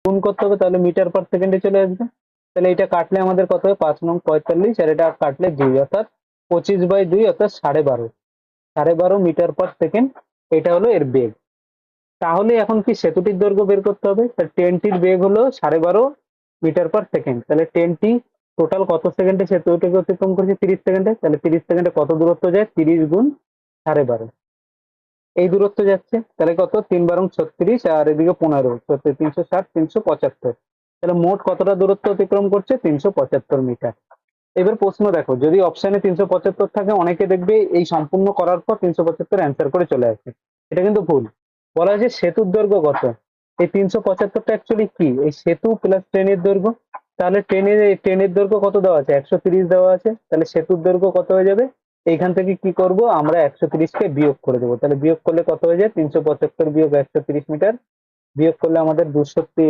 গুণ করতে হবে, তাহলে মিটার পার সেকেন্ডে চলে আসবে। তাহলে এটা কাটলে আমাদের কত হবে, 5×45, আর এটা কাটলে 2, অর্থাৎ 25/2 অর্থাৎ 12.5, 12.5 মিটার পার সেকেন্ড। এটা হলো এর বেগ। তাহলে এখন কি সেতুটির দৈর্ঘ্য বের করতে হবে। ট্রেনটির বেগ হলো 12.5 মিটার পার সেকেন্ড, তাহলে ট্রেনটি টোটাল কত সেকেন্ডে সেতুটিকে অতিক্রম করছে, 30 সেকেন্ডে। তাহলে 30 সেকেন্ডে কত দূরত্ব যায়, 30 গুণ 12.5, এই দূরত্ব যাচ্ছে। তাহলে কত, 3×12 = 36, আর এদিকে 15, 360, 375। তাহলে মোট কতটা দূরত্ব অতিক্রম করছে, 375 মিটার। এবার প্রশ্ন দেখো, যদি অপশনে 375 থাকে, অনেকে দেখবে এই সম্পূর্ণ করার পর 375 অ্যান্সার করে চলে আসে। এটা কিন্তু ভুল। বলা হয়েছে সেতুর দৈর্ঘ্য কত। এই 375টা অ্যাকচুয়ালি কি, এই সেতু প্লাস ট্রেনের দৈর্ঘ্য। তাহলে ট্রেনের দৈর্ঘ্য কত দেওয়া আছে, 130 দেওয়া আছে। তাহলে সেতুর দৈর্ঘ্য কত হয়ে যাবে, এইখান থেকে কি করব আমরা, 130কে বিয়োগ করে দেবো। তাহলে বিয়োগ করলে কত হয়ে যায়, 375 বিয়োগ 130 মিটার, বিয়োগ করলে আমাদের 200